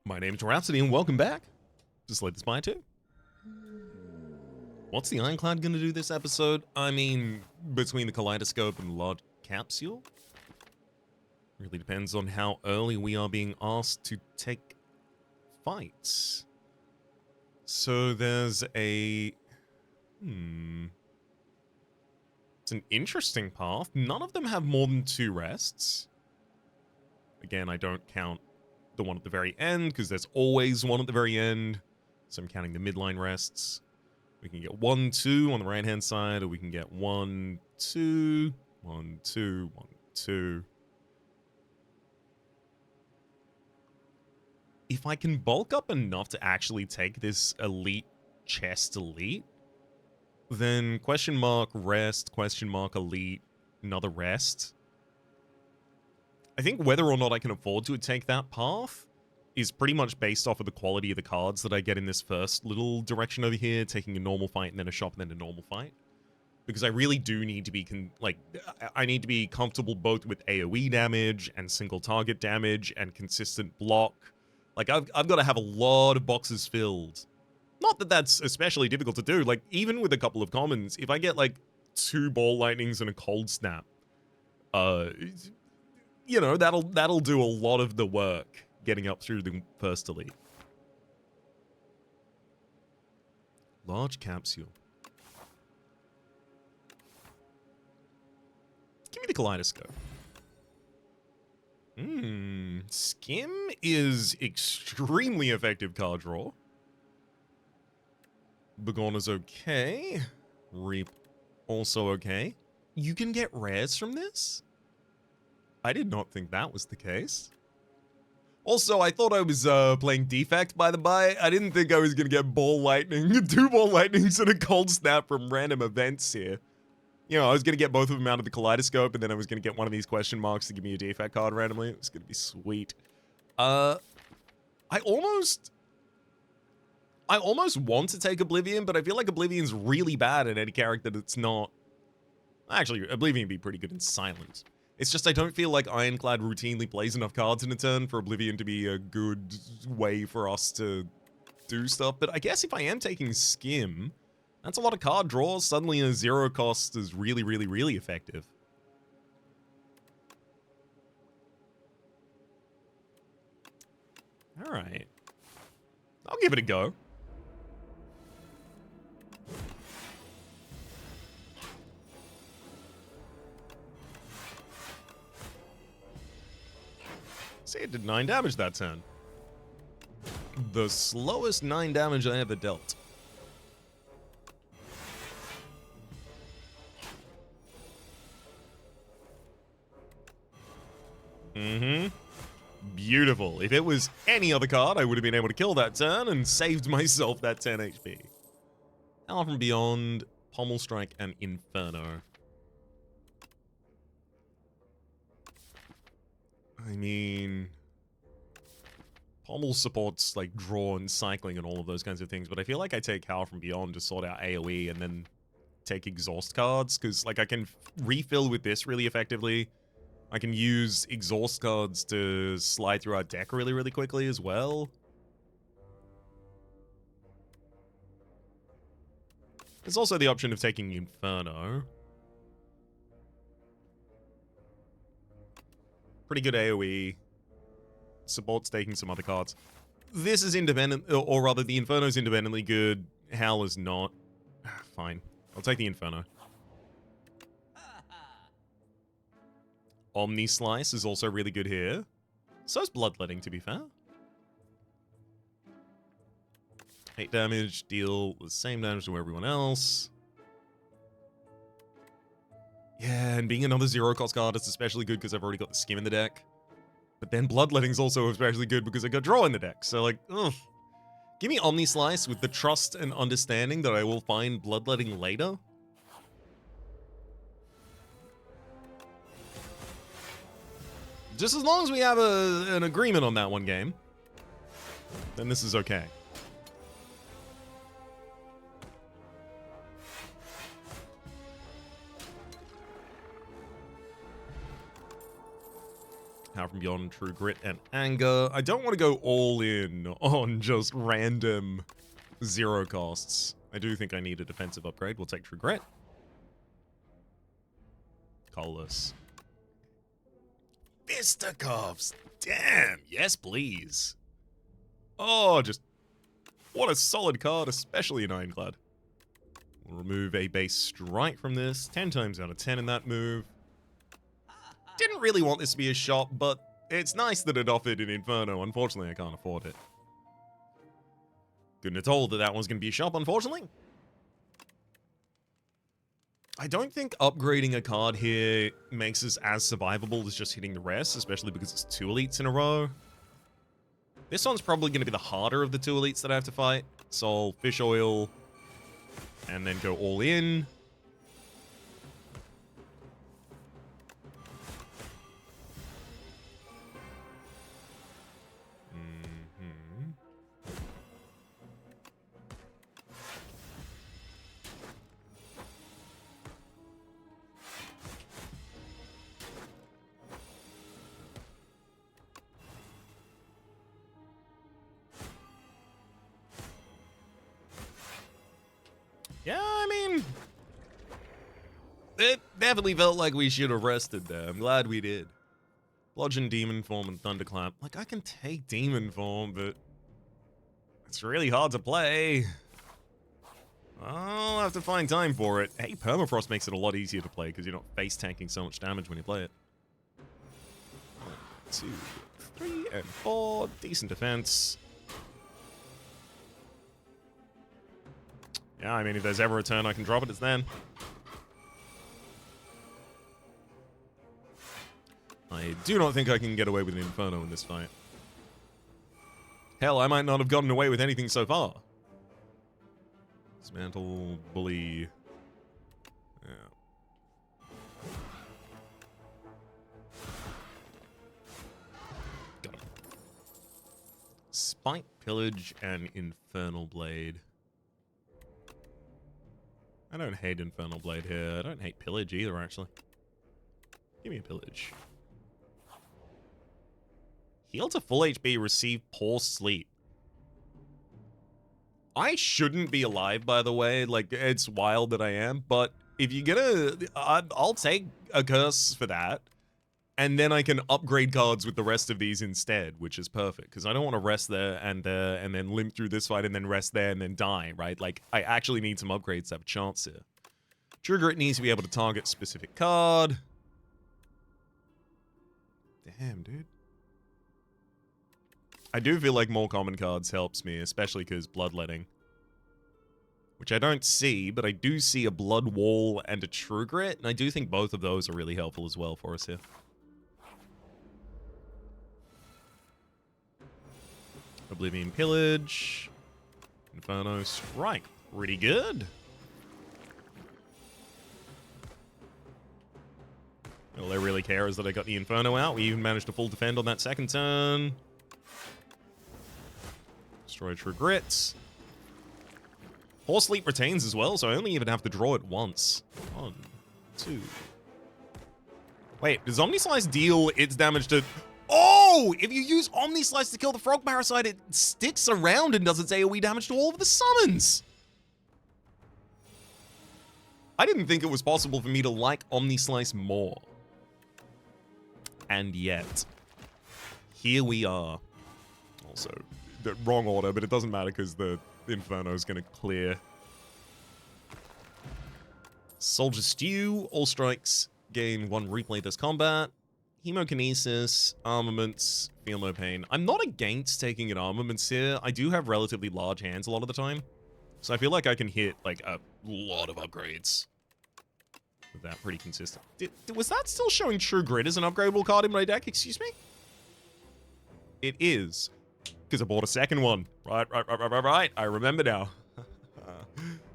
My name's Rhapsody and welcome back to Slay the Spire 2. What's the Ironclad gonna do this episode? I mean, between the kaleidoscope and large capsule? Really depends on how early we are being asked to take fights. So there's a... It's an interesting path. None of them have more than 2 rests. Again, I don't count the one at the very end, because there's always one at the very end. So I'm counting the midline rests. We can get 1, 2 on the right-hand side, or we can get 1, 2, 1, 2, 1, 2. If I can bulk up enough to actually take this elite chest elite, then question mark rest, question mark elite, another rest. I think whether or not I can afford to take that path is pretty much based off of the quality of the cards that I get in this first little direction over here, taking a normal fight and then a shop and then a normal fight. Because I really do need to be, I need to be comfortable both with AoE damage and single target damage and consistent block. Like, I've got to have a lot of boxes filled. Not that that's especially difficult to do. Like, even with a couple of commons, if I get, like, 2 ball lightnings and a cold snap, you know, that'll do a lot of the work getting up through the first elite. Large capsule. Give me the kaleidoscope. Skim is extremely effective card draw. Begorna's okay. Reap also okay. You can get rares from this? I did not think that was the case. Also, I thought I was playing Defect, by the by. I didn't think I was going to get Ball Lightning, 2 Ball Lightnings and a Cold Snap from random events here. You know, I was going to get both of them out of the Kaleidoscope, and then I was going to get one of these question marks to give me a Defect card randomly. It was going to be sweet. I almost want to take Oblivion, but I feel like Oblivion's really bad at any character that's not... Actually, Oblivion would be pretty good in Silent. It's just I don't feel like Ironclad routinely plays enough cards in a turn for Oblivion to be a good way for us to do stuff. But I guess if I am taking Skim, that's a lot of card draws. Suddenly a 0 cost is really, really, really effective. Alright. I'll give it a go. See, it did 9 damage that turn. The slowest 9 damage I ever dealt. Beautiful. If it was any other card, I would have been able to kill that turn and saved myself that 10 HP. Hour from Beyond, Pommel Strike, and Inferno. I mean... Pommel supports, like, draw and cycling and all of those kinds of things, but I feel like I take Howl from Beyond to sort out AoE and then take exhaust cards, because, like, I can refill with this really effectively. I can use exhaust cards to slide through our deck really, really quickly as well. There's also the option of taking Inferno. Pretty good AoE. Supports taking some other cards. This is independent, or rather the Inferno's independently good. Howl is not. Fine. I'll take the Inferno. Omni Slice is also really good here. So is Bloodletting, to be fair. 8 damage, deal the same damage to everyone else. Yeah, and being another 0 cost card is especially good because I've already got the Skim in the deck. But then Bloodletting's also especially good because I got Draw in the deck. So, like, ugh. Give me Omni Slice with the trust and understanding that I will find Bloodletting later. Just as long as we have an agreement on that one game, then this is okay. Power from Beyond, True Grit, and Anger. I don't want to go all in on just random 0 costs. I do think I need a defensive upgrade. We'll take True Grit. Colorless. Fisticuffs! Damn! Yes, please. Oh, just... what a solid card, especially in Ironclad. We'll remove a base strike from this. 10 times out of 10 in that move. Didn't really want this to be a shot, but it's nice that it offered an Inferno. Unfortunately, I can't afford it. Couldn't have told that that was going to be a shop, unfortunately. I don't think upgrading a card here makes us as survivable as just hitting the rest, especially because it's 2 elites in a row. This one's probably going to be the harder of the 2 elites that I have to fight. Soul, Fish Oil, and then go all in. Yeah, I mean, it definitely felt like we should have rested there. I'm glad we did. Bludgeon, Demon Form, and Thunderclap. Like, I can take Demon Form, but it's really hard to play. I'll have to find time for it. Hey, Permafrost makes it a lot easier to play because you're not face tanking so much damage when you play it. 1, 2, 3, and 4. Decent defense. Yeah, I mean, if there's ever a turn I can drop it, it's then. I do not think I can get away with an Inferno in this fight. Hell, I might not have gotten away with anything so far. Dismantle, Bully. Yeah. Got him. Spike, Pillage, and Infernal Blade. I don't hate Infernal Blade here. I don't hate Pillage either, actually. Give me a Pillage. Heal to full HP, receive Poor Sleep. I shouldn't be alive, by the way. Like, it's wild that I am. But if you get I'll take a curse for that. And then I can upgrade cards with the rest of these instead, which is perfect. Because I don't want to rest there and then limp through this fight and then rest there and then die, right? Like, I actually need some upgrades to have a chance here. Trigger it needs to be able to target a specific card. Damn, dude. I do feel like more common cards helps me, especially because Bloodletting. Which I don't see, but I do see a Blood Wall and a True Grit, and I do think both of those are really helpful as well for us here. Oblivion Pillage. Inferno Strike. Pretty good. All I really care is that I got the Inferno out. We even managed to full defend on that second turn. Destroy True Grit. Poor Sleep retains as well, so I only even have to draw it once. 1, 2. Wait, does Omnislice deal its damage to... Oh! If you use Omnislice to kill the Frog Parasite, it sticks around and does its AoE damage to all of the summons! I didn't think it was possible for me to like Omnislice more. And yet, here we are. Also, the wrong order, but it doesn't matter because the Inferno is going to clear. Soldier Stew, all strikes gain 1 replay this combat. Hemokinesis, armaments, feel no pain. I'm not against taking an armaments here. I do have relatively large hands a lot of the time. So I feel like I can hit like a lot of upgrades with that pretty consistent. Was that still showing True Grit as an upgradable card in my deck? Excuse me? It is. Because I bought a second one. Right. I remember now.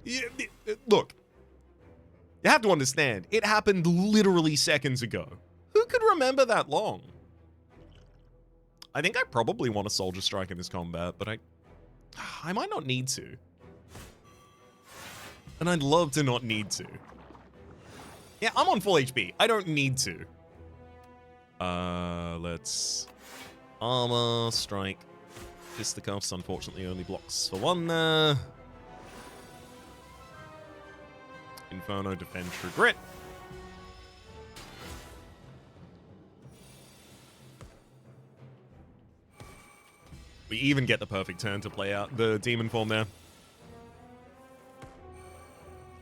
Yeah, look. You have to understand, it happened literally seconds ago. Who could remember that long? I think I probably want a Soldier Strike in this combat, but I might not need to. And I'd love to not need to. Yeah, I'm on full HP. I don't need to. Let's armor, strike, fisticuffs. Unfortunately, only blocks for one there. Inferno, defend, true grit. We even get the perfect turn to play out the demon form there.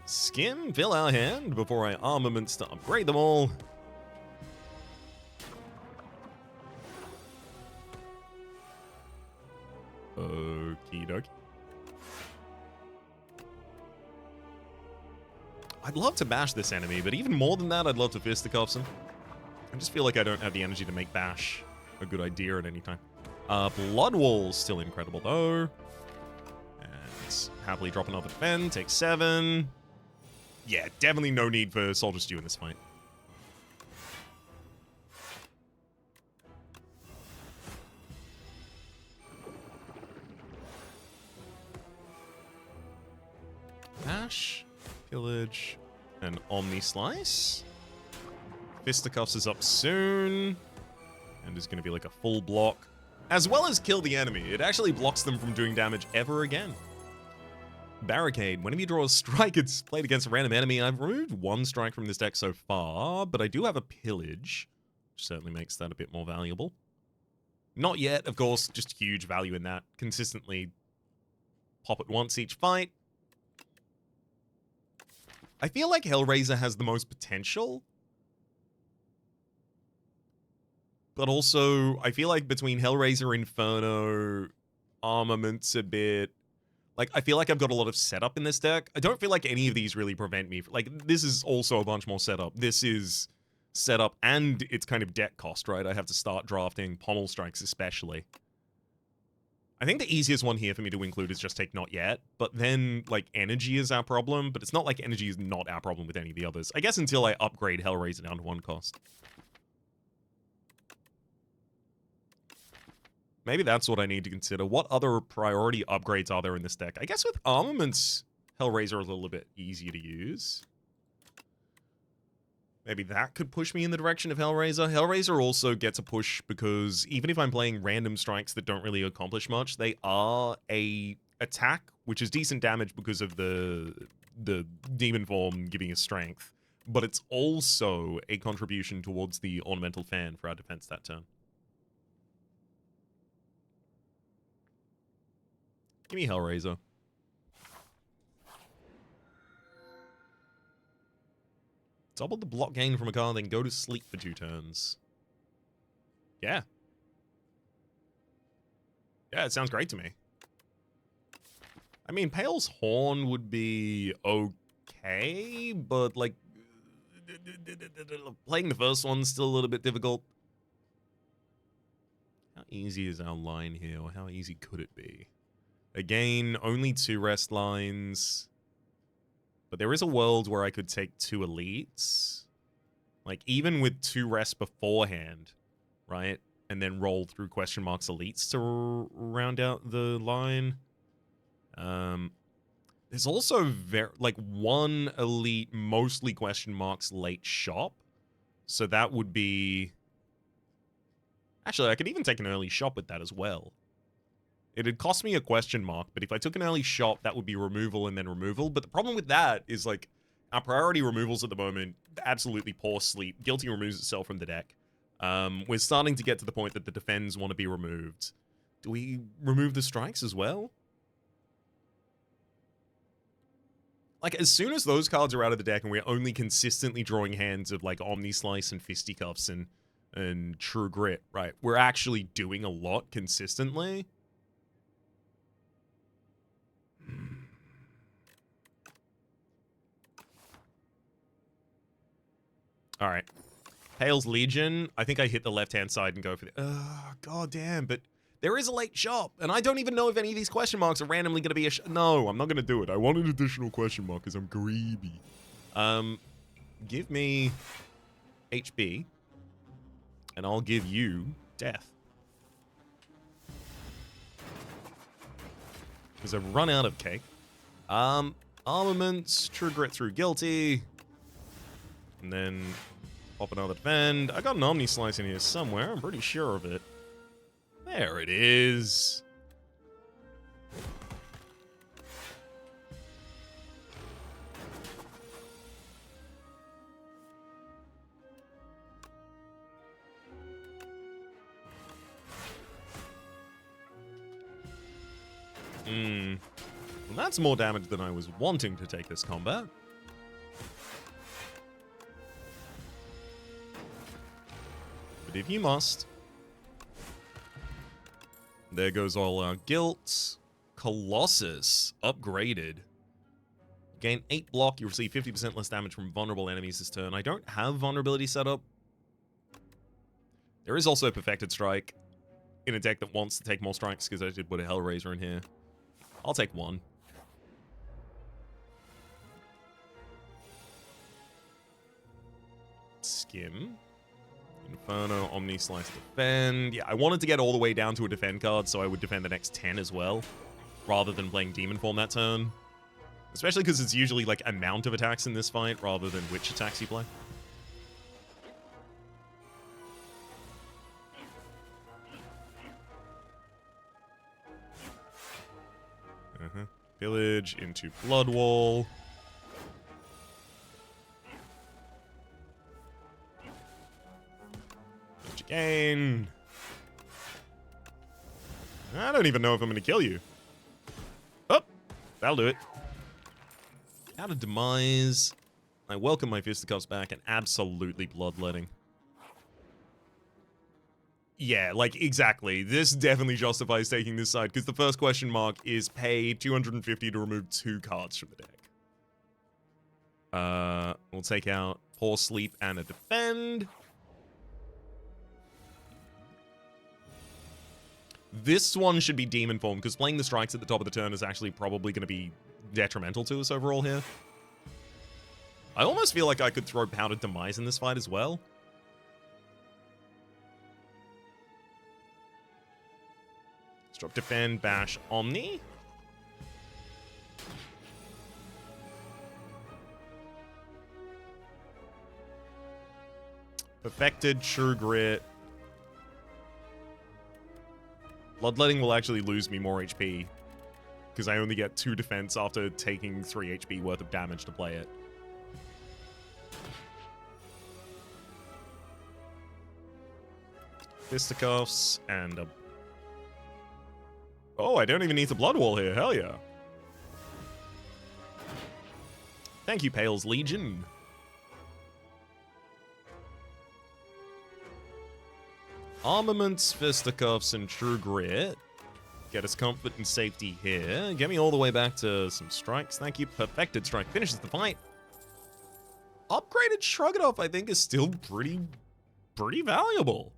Skim, fill our hand before I armaments to upgrade them all. Okie dokie. I'd love to bash this enemy, but even more than that, I'd love to fisticuffs him. I just feel like I don't have the energy to make bash a good idea at any time. Blood Wall's still incredible, though. And happily drop another defend, take 7. Yeah, definitely no need for Soldier Stew in this fight. Bash, Pillage, and Omni Slice. Fisticuffs is up soon. And is going to be like a full block. As well as kill the enemy. It actually blocks them from doing damage ever again. Barricade. Whenever you draw a strike, it's played against a random enemy. I've removed 1 strike from this deck so far, but I do have a Pillage, which certainly makes that a bit more valuable. Not yet, of course, just huge value in that. Consistently pop it once each fight. I feel like Hellraiser has the most potential. But also, I feel like between Hellraiser, Inferno, Armaments a bit, like, I feel like I've got a lot of setup in this deck. I don't feel like any of these really prevent me. Like, this is also a bunch more setup. This is setup and it's kind of deck cost, right? I have to start drafting Pommel Strikes especially. I think the easiest one here for me to include is just take Not Yet, but then, like, energy is our problem, but it's not like energy is not our problem with any of the others. I guess until I upgrade Hellraiser down to 1 cost. Maybe that's what I need to consider. What other priority upgrades are there in this deck? I guess with Armaments, Hellraiser is a little bit easier to use. Maybe that could push me in the direction of Hellraiser. Hellraiser also gets a push because even if I'm playing random strikes that don't really accomplish much, they are a attack, which is decent damage because of the demon form giving us strength. But it's also a contribution towards the Ornamental Fan for our defense that turn. Give me Hellraiser. Double the block gain from a card, then go to sleep for 2 turns. Yeah. Yeah, it sounds great to me. I mean, Pale's Horn would be okay, but, like, playing the first one's still a little bit difficult. How easy is our line here, or how easy could it be? Again, only 2 rest lines. But there is a world where I could take 2 elites. Like, even with 2 rests beforehand, right? And then roll through question marks elites to round out the line. There's also, like, 1 elite, mostly question marks late shop. So that would be... Actually, I could even take an early shop with that as well. It'd cost me a question mark, but if I took an early shot, that would be removal and then removal. But the problem with that is, like, our priority removals at the moment, absolutely poor sleep. Guilty removes itself from the deck. We're starting to get to the point that the defends want to be removed. Do we remove the strikes as well? Like, as soon as those cards are out of the deck and we're only consistently drawing hands of, like, Omni Slice and Fisticuffs and True Grit, right? We're actually doing a lot consistently. All right. Pale's Legion. I think I hit the left-hand side and go for the... God damn, but there is a late shop, and I don't even know if any of these question marks are randomly going to be a... No, I'm not going to do it. I want an additional question mark because I'm greedy. Give me HB, and I'll give you death. Because I've run out of cake. Armaments, True Grit through Guilty, and then Pop another defend. I got an Omni Slice in here somewhere. I'm pretty sure of it. There it is. Well, that's more damage than I was wanting to take this combat. But if you must. There goes all our guilt. Colossus. Upgraded. Gain 8 block. You receive 50% less damage from vulnerable enemies this turn. I don't have vulnerability set up. There is also Perfected Strike in a deck that wants to take more strikes because I did put a Hellraiser in here. I'll take one. Skim. Inferno, Omni Slice, Defend. Yeah, I wanted to get all the way down to a defend card, so I would defend the next 10 as well, rather than playing Demon Form that turn. Especially because it's usually like amount of attacks in this fight, rather than which attacks you play. Village into Bloodwall. Again. I don't even know if I'm going to kill you. Oh, that'll do it. Out of Demise. I welcome my Fisticuffs back and absolutely bloodletting. Yeah, like, exactly. This definitely justifies taking this side, because the first question mark is pay 250 to remove 2 cards from the deck. We'll take out Poor Sleep and a Defend. This one should be Demon Form, because playing the strikes at the top of the turn is actually probably going to be detrimental to us overall here. I almost feel like I could throw Powdered Demise in this fight as well. Drop Defend, Bash, Omni. Perfected, True Grit. Bloodletting will actually lose me more HP, because I only get 2 defense after taking 3 HP worth of damage to play it. Fisticuffs and a... Oh, I don't even need the Blood Wall here. Hell yeah. Thank you, Pale's Legion. Armaments, Fisticuffs, and True Grit. Get us comfort and safety here. Get me all the way back to some strikes. Thank you. Perfected Strike finishes the fight. Upgraded Shrug It Off, I think, is still pretty valuable.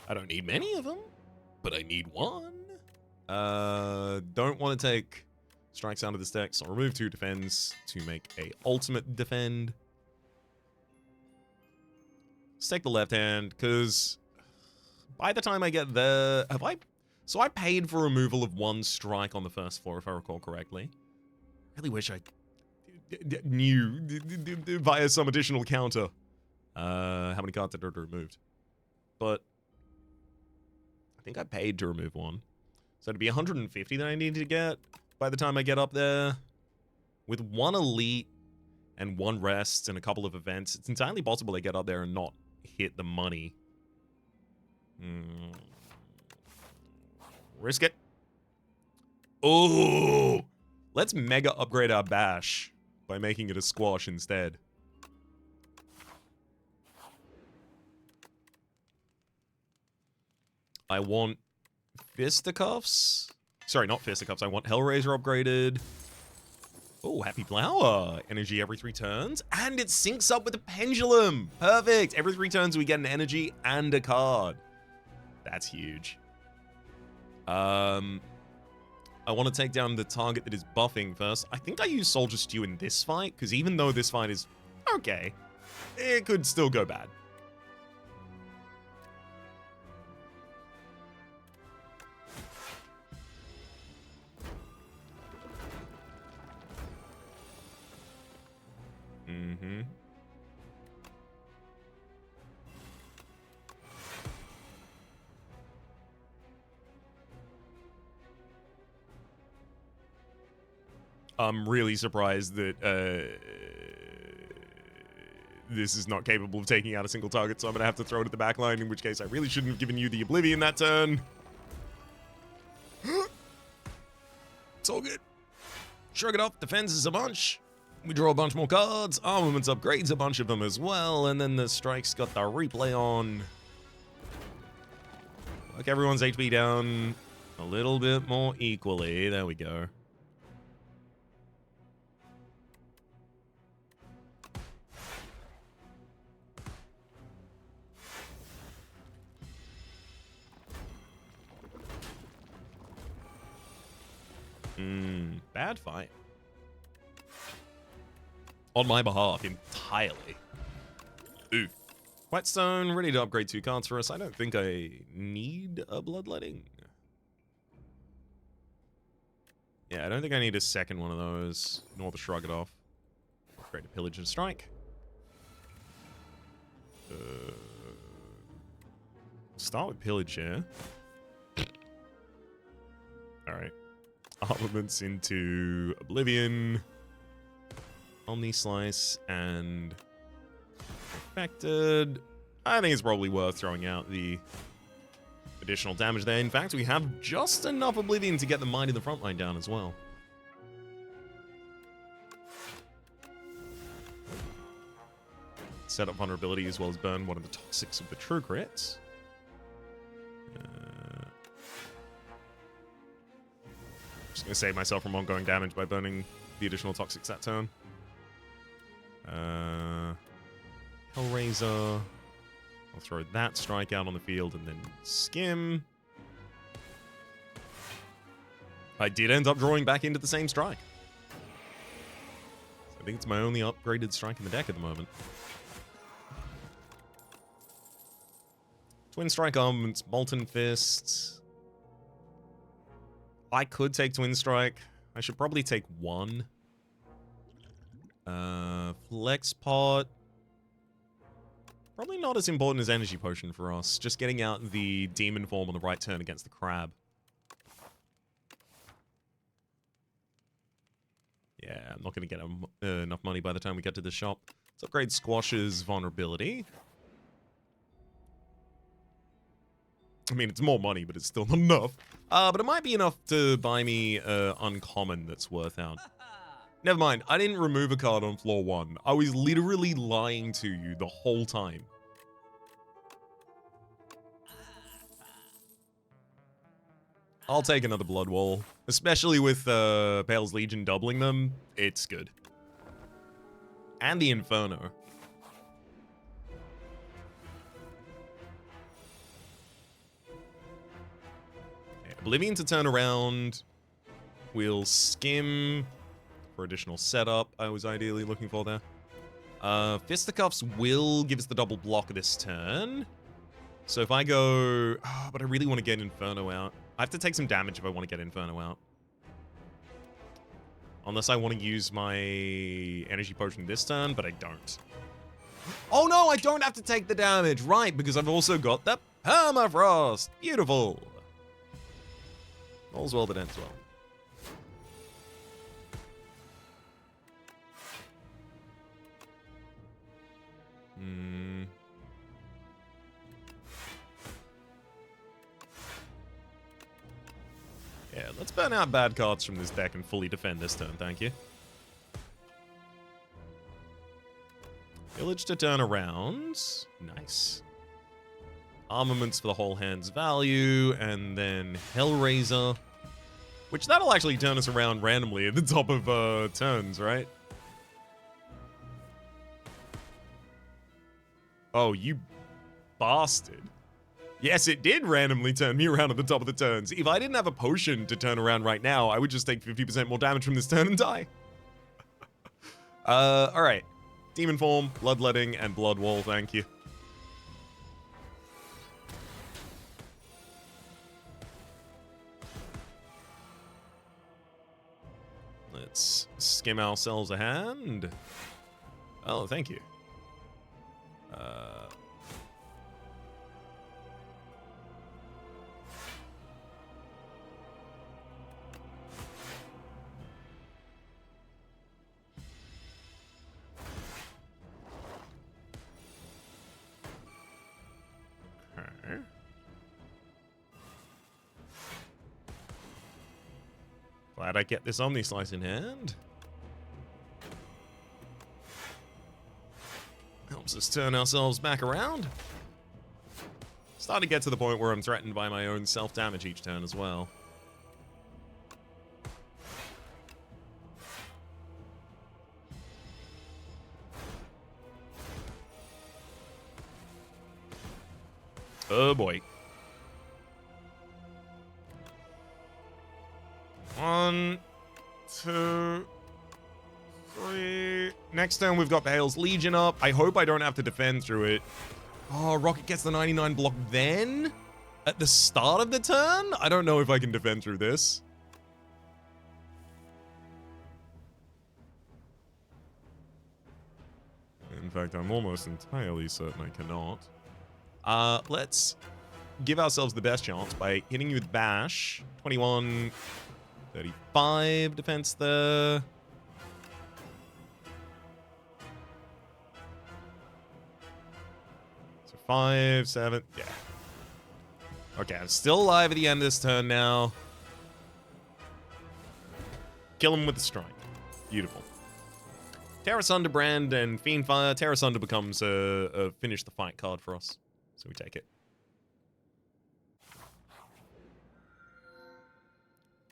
I don't need many of them, but I need one. Don't want to take strikes out of this deck, so I'll remove 2 defends to make a ultimate defend. Let's take the left hand, because by the time I get there, so I paid for removal of 1 strike on the first floor, if I recall correctly. Really wish I knew via some additional counter how many cards that are removed. But I think I paid to remove 1. So it'd be 150 that I need to get by the time I get up there. With 1 elite and 1 rest and a couple of events, it's entirely possible I get up there and not hit the money. Risk it. Oh, let's mega upgrade our bash by making it a squash instead. I want Fisticuffs. Sorry, not Fisticuffs. I want Hellraiser upgraded. Oh, Happy Flower. Energy every 3 turns. And it syncs up with the Pendulum. Perfect. Every 3 turns, we get an energy and a card. That's huge. I want to take down the target that is buffing first. I think I use Soldier Stew in this fight, because even though this fight is okay, it could still go bad. Mm-hmm. I'm really surprised that this is not capable of taking out a single target, so I'm going to have to throw it at the back line, in which case I really shouldn't have given you the Oblivion that turn. It's all good. Shrug it off, defenses a bunch. We draw a bunch more cards. Armaments upgrades a bunch of them as well, and then the strike's got the replay on. Work everyone's HP down a little bit more equally. There we go. Bad fight. On my behalf, entirely. Oof. Whetstone, ready to upgrade 2 cards for us. I don't think I need a Bloodletting. Yeah, I don't think I need a second one of those, nor the Shrug It Off. Upgrade to Pillage and Strike. Start with Pillage, yeah? Alright. Armaments into Oblivion, Omni Slice, and Affected. I think it's probably worth throwing out the additional damage there. In fact, we have just enough Oblivion to get the Might in the front line down as well. Set up vulnerability as well as burn one of the toxics of the true crits. Just going to save myself from ongoing damage by burning the additional toxics that turn. Hellraiser. I'll throw that strike out on the field and then skim. I did end up drawing back into the same strike. So I think it's my only upgraded strike in the deck at the moment. Twin Strike Armaments, Molten Fist. I could take Twin Strike. I should probably take one. Flex Pot. Probably not as important as Energy Potion for us. Just getting out the Demon form on the right turn against the Crab. Yeah, I'm not going to get enough money by the time we get to the shop. Let's upgrade Squash's vulnerability. I mean, it's more money, but it's still not enough. But it might be enough to buy me uncommon that's worth out. Never mind, I didn't remove a card on floor 1. I was literally lying to you the whole time. I'll take another Blood Wall. Especially with Pale's Legion doubling them, it's good. And the Inferno. Oblivion to turn around. We'll skim for additional setup. I was ideally looking for there. Fisticuffs will give us the double block this turn. So if I go... Oh, but I really want to get Inferno out. I have to take some damage if I want to get Inferno out. Unless I want to use my Energy Potion this turn, but I don't. Oh no, I don't have to take the damage. Right, because I've also got the Permafrost. Beautiful. All's well that ends well. Yeah, let's burn out bad cards from this deck and fully defend this turn, thank you. Village to turn around. Nice. Armaments for the whole hand's value, and then Hellraiser. Which that'll actually turn us around randomly at the top of turns, right? Oh, you bastard. Yes, it did randomly turn me around at the top of the turns. If I didn't have a potion to turn around right now, I would just take 50% more damage from this turn and die. Alright. Demon Form, Bloodletting, and Blood Wall, thank you. Let's skim ourselves a hand. Oh, thank you. Okay. Glad I get this Omni Slice in hand. Helps us turn ourselves back around. Starting to get to the point where I'm threatened by my own self-damage each turn as well. Oh boy. 1, 2, 3. Next turn we've got Bale's Legion up. I hope I don't have to defend through it. Oh, Rocket gets the 99 block then? At the start of the turn? I don't know if I can defend through this. In fact, I'm almost entirely certain I cannot. Let's give ourselves the best chance by hitting you with Bash. 21, 35 defense there. So 5, 7, yeah. Okay, I'm still alive at the end of this turn now. Kill him with the strike. Beautiful. Terra Sunderbrand and Fiendfire. Terra Sunder becomes a finish the fight card for us. So we take it.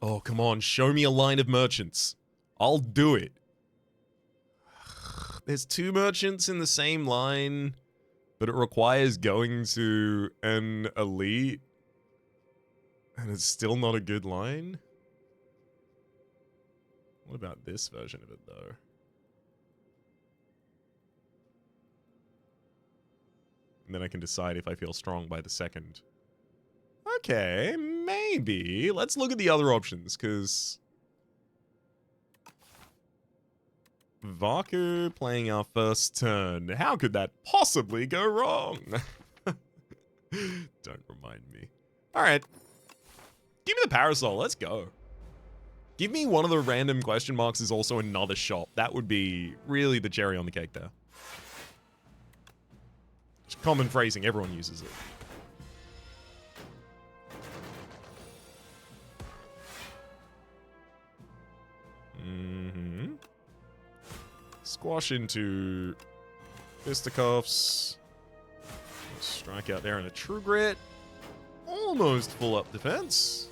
Oh, come on. Show me a line of merchants. I'll do it. There's 2 merchants in the same line, but it requires going to an elite. And it's still not a good line? What about this version of it, though? And then I can decide if I feel strong by the second. Okay, maybe. Let's look at the other options, because... Vaku playing our first turn. How could that possibly go wrong? Don't remind me. Alright. Give me the Parasol. Let's go. Give me one of the random question marks is also another shop. That would be really the cherry on the cake there. It's common phrasing. Everyone uses it. Mm-hmm. Squash into fisticuffs. Strike out there in a True Grit. Almost full up defense.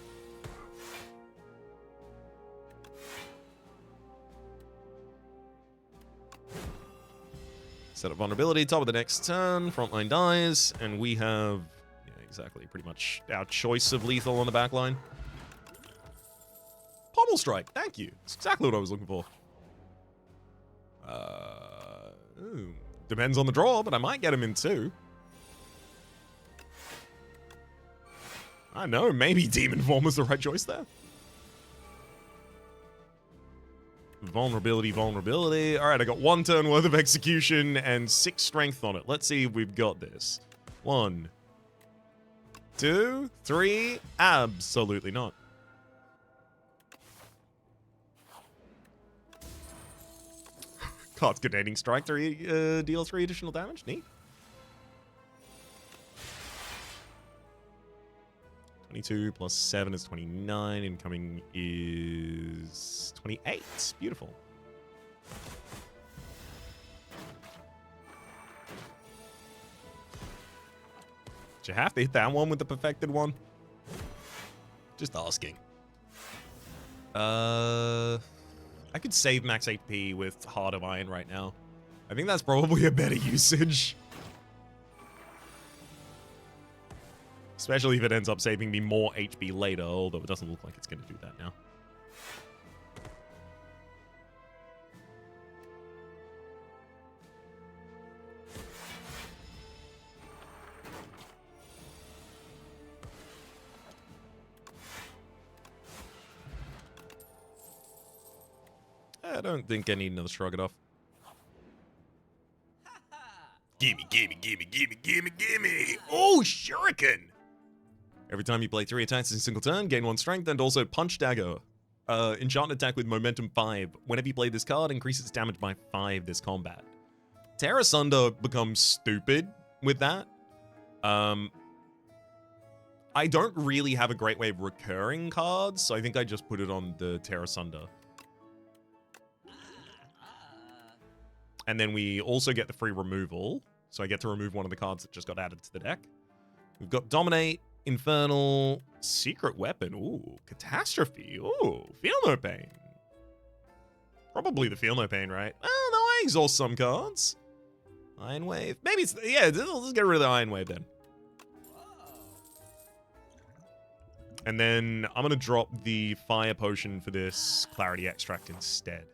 Set up vulnerability, top of the next turn, frontline dies, and we have, yeah, exactly, pretty much our choice of lethal on the back line. Pommel Strike, thank you. That's exactly what I was looking for. Ooh, depends on the draw, but I might get him in 2. I know, maybe Demon Form was the right choice there. Vulnerability, vulnerability. All right, I got 1 turn worth of execution and 6 strength on it. Let's see if we've got this. 1, 2, 3. Absolutely not. Cards containing strike 3 deal 3 additional damage. Neat. 22 plus 7 is 29. Incoming is 28. Beautiful. Did you have to hit that one with the perfected one? Just asking. I could save max HP with Heart of Iron right now. I think that's probably a better usage. Especially if it ends up saving me more HP later, although it doesn't look like it's going to do that now. I don't think I need another Shrug It Off. Gimme, gimme, gimme, gimme, gimme, gimme. Oh, Shuriken. Every time you play 3 attacks in a single turn, gain 1 strength, and also Punch Dagger. Enchant attack with momentum 5. Whenever you play this card, increases damage by 5 this combat. Terra Sunder becomes stupid with that. I don't really have a great way of recurring cards, so I think I just put it on the Terra Sunder. And then we also get the free removal, so I get to remove one of the cards that just got added to the deck. We've got Dominate, Infernal, Secret Weapon, ooh, Catastrophe, ooh, Feel No Pain. Probably the Feel No Pain, right? Well, no, I exhaust some cards. Iron Wave, maybe it's, yeah, let's get rid of the Iron Wave then. And then I'm gonna drop the Fire Potion for this Clarity Extract instead.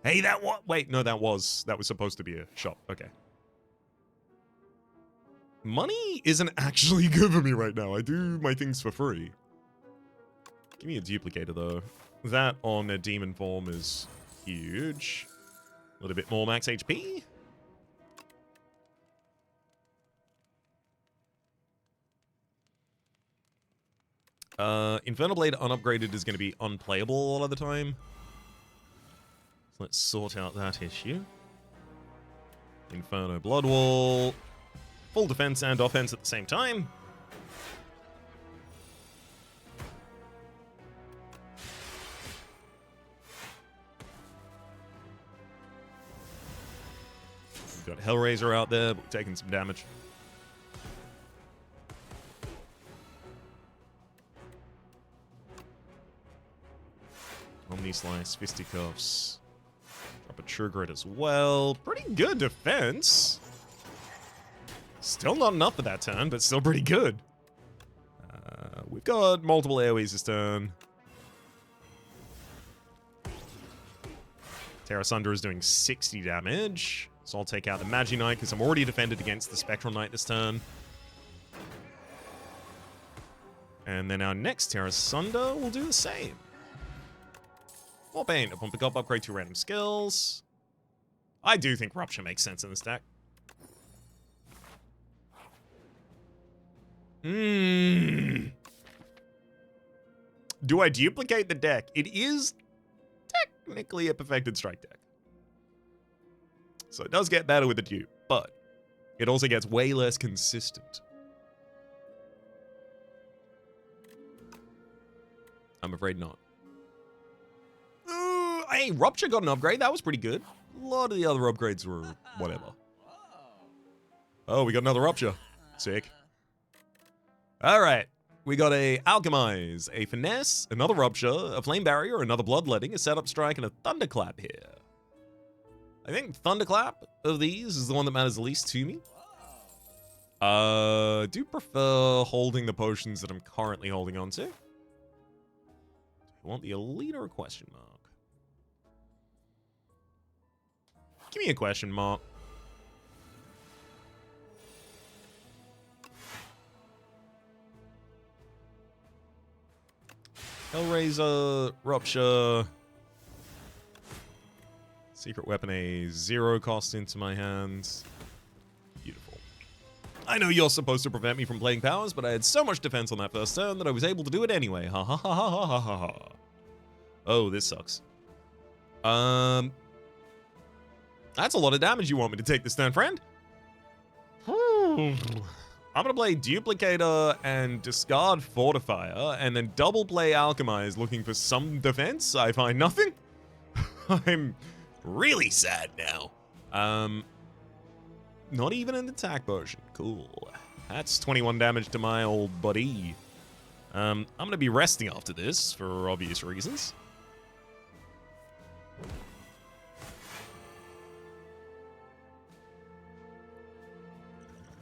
Hey, that what? Wait, no, that was supposed to be a shop. Okay. Money isn't actually good for me right now. I do my things for free. Give me a duplicator, though. That on a demon form is huge. A little bit more max HP. Infernal Blade unupgraded is going to be unplayable a lot of the time. So let's sort out that issue. Inferno Blood Wall. Full defense and offense at the same time. We've got Hellraiser out there, but we're taking some damage. Omni-Slice, Fisticuffs. Drop a True Grit as well. Pretty good defense. Still not enough for that turn, but still pretty good. We've got multiple AoEs this turn. Terra Sunder is doing 60 damage. So I'll take out the Magi Knight because I'm already defended against the Spectral Knight this turn. And then our next Terra Sunder will do the same. More Pain. Upon pickup, upgrade 2 random skills. I do think Rupture makes sense in this deck. Do I duplicate the deck? It is technically a Perfected Strike deck. So it does get better with the dupe, but it also gets way less consistent. I'm afraid not. Hey, Rupture got an upgrade. That was pretty good. A lot of the other upgrades were whatever. Oh, we got another Rupture. Sick. All right. We got a Alchemize, a Finesse, another Rupture, a Flame Barrier, another Bloodletting, a Setup Strike, and a Thunderclap here. I think Thunderclap of these is the one that matters the least to me. Do prefer holding the potions that I'm currently holding on to. Do you want the Elite or a question mark? Give me a question mark. Hellraiser, Rupture. Secret Weapon, a 0 cost into my hands. Beautiful. I know you're supposed to prevent me from playing powers, but I had so much defense on that first turn that I was able to do it anyway. Ha ha ha ha ha ha ha. Oh, this sucks. That's a lot of damage you want me to take this turn, friend. I'm gonna play Duplicator and discard Fortifier, and then double play Alchemize looking for some defense. I find nothing. I'm really sad now. Not even an attack potion. Cool. That's 21 damage to my old buddy. I'm gonna be resting after this for obvious reasons.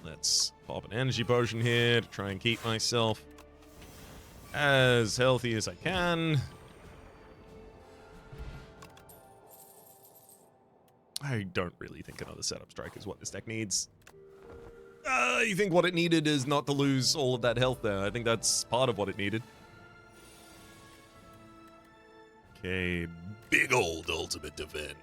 Let's pop an energy potion here to try and keep myself as healthy as I can. I don't really think another Setup Strike is what this deck needs. You think what it needed is not to lose all of that health there. I think that's part of what it needed. Okay, big old ultimate defend.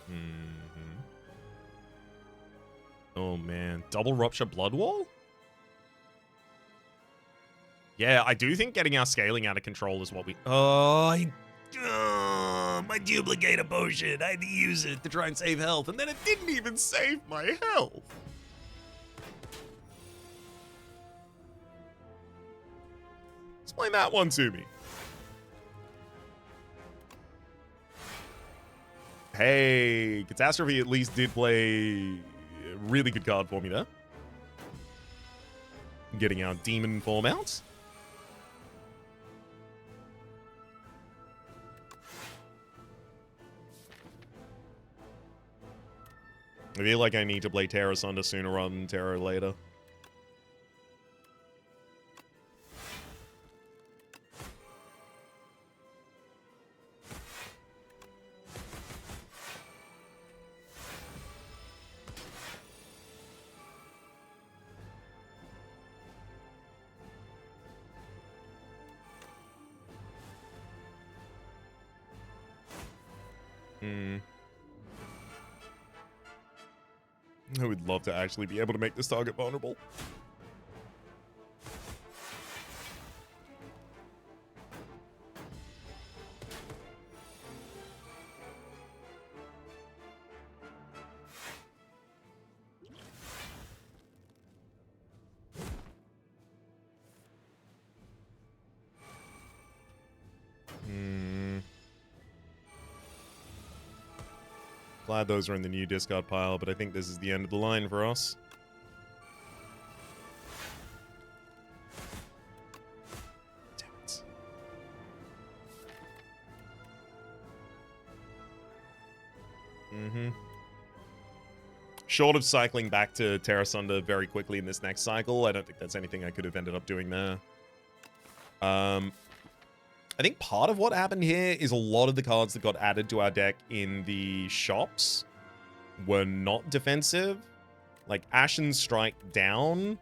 Mm-hmm. Oh, man. Double Rupture Blood Wall? Yeah, I do think getting our scaling out of control is what we... my duplicator potion. I had to use it to try and save health, and then it didn't even save my health. Explain that one to me. Hey, Catastrophe at least did play a really good card for me there. Getting our demon form out. I feel like I need to play Terra Sunder sooner rather than Terra later. I would love to actually be able to make this target vulnerable. Glad those are in the new discard pile, but I think this is the end of the line for us. Damn it. Short of cycling back to Terra Sunder very quickly in this next cycle, I don't think that's anything I could have ended up doing there. I think part of what happened here is a lot of the cards that got added to our deck in the shops were not defensive. Like Ashen Strike down.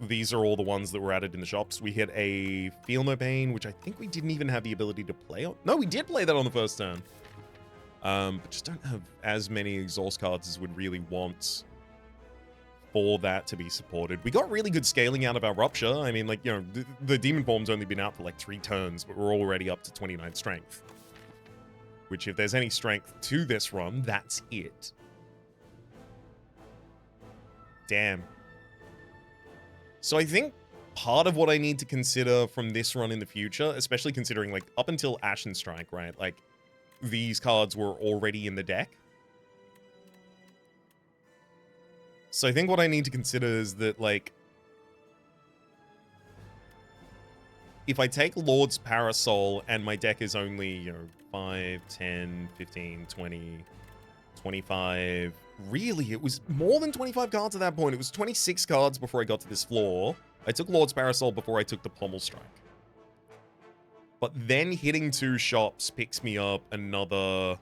These are all the ones that were added in the shops. We hit a Feel No Pain, which I think we didn't even have the ability to play on. No, we did play that on the first turn. But just don't have as many exhaust cards as would really want for that to be supported. We got really good scaling out of our Rupture. I mean, like, you know, the Demon Form's only been out for like 3 turns, but we're already up to 29 strength. Which, if there's any strength to this run, that's it. Damn. So I think part of what I need to consider from this run in the future, especially considering, like, up until Ashen Strike, right? Like, these cards were already in the deck. So I think what I need to consider is that, like, if I take Lord's Parasol and my deck is only, you know, 5, 10, 15, 20, 25... Really, it was more than 25 cards at that point. It was 26 cards before I got to this floor. I took Lord's Parasol before I took the Pommel Strike. But then hitting 2 shops picks me up another,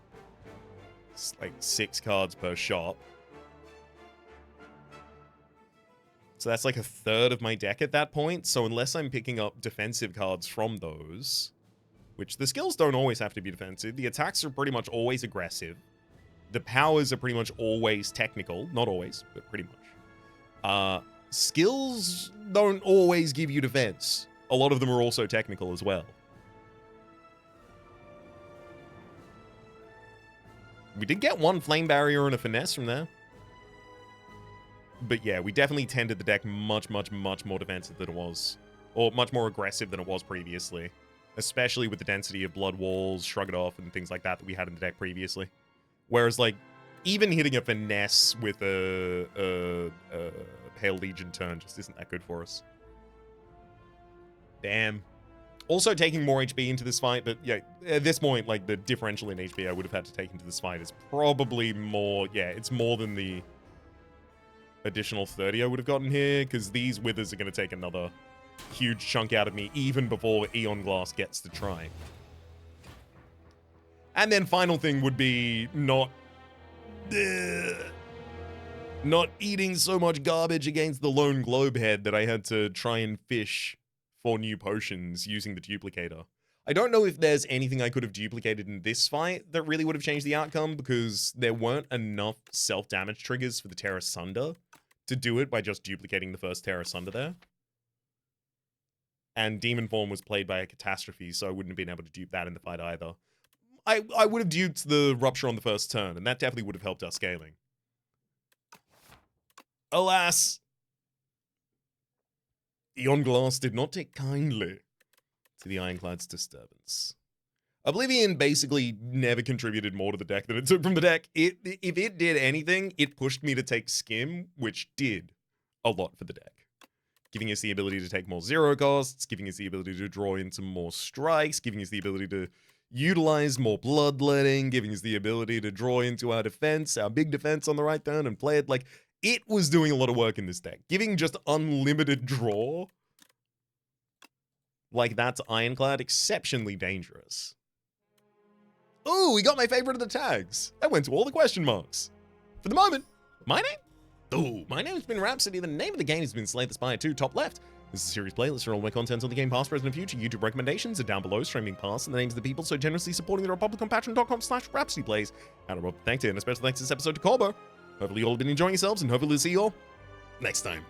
like, 6 cards per shop. So that's like a third of my deck at that point. So unless I'm picking up defensive cards from those, which the skills don't always have to be defensive. The attacks are pretty much always aggressive. The powers are pretty much always technical. Not always, but pretty much. Skills don't always give you defense. A lot of them are also technical as well. We did get 1 Flame Barrier and a Finesse from there. But yeah, we definitely tended the deck much, much, much more defensive than it was. Or much more aggressive than it was previously. Especially with the density of Blood Walls, Shrug It Off, and things like that we had in the deck previously. Whereas, like, even hitting a Finesse with a Pale Legion turn just isn't that good for us. Damn. Also taking more HP into this fight, but yeah, at this point, like, the differential in HP I would have had to take into this fight is probably more, yeah, it's more than the additional 30 I would have gotten here, because these Withers are going to take another huge chunk out of me even before Eon Glass gets to try. And then final thing would be not eating so much garbage against the lone globe head that I had to try and fish for new potions using the duplicator. I don't know if there's anything I could have duplicated in this fight that really would have changed the outcome, because there weren't enough self-damage triggers for the Terra Sunder to do it by just duplicating the first Terra Sunder there. And Demon Form was played by a Catastrophe, so I wouldn't have been able to dupe that in the fight either. I would have duped the Rupture on the first turn, and that definitely would have helped our scaling. Alas, Eon Glass did not take kindly to the Ironclad's disturbance. Oblivion basically never contributed more to the deck than it took from the deck. If it did anything, it pushed me to take Skim, which did a lot for the deck. Giving us the ability to take more zero costs, giving us the ability to draw into more strikes, giving us the ability to utilize more bloodletting, giving us the ability to draw into our defense, our big defense on the right turn, and play it. Like, it was doing a lot of work in this deck. Giving just unlimited draw, like that's Ironclad, exceptionally dangerous. Ooh, we got my favorite of the tags. That went to all the question marks. For the moment, my name? Ooh, my name has been Rhapsody. The name of the game has been Slay the Spire 2, top left. This is a series playlist for all my content on the Game Past, present, and future. YouTube recommendations are down below, streaming past, and the names of the people so generously supporting the Republic on patreon.com/Rhapsody Plays. And a Rob thank you, and a special thanks this episode to Corbo. Hopefully you all have been enjoying yourselves, and hopefully we'll see you all next time.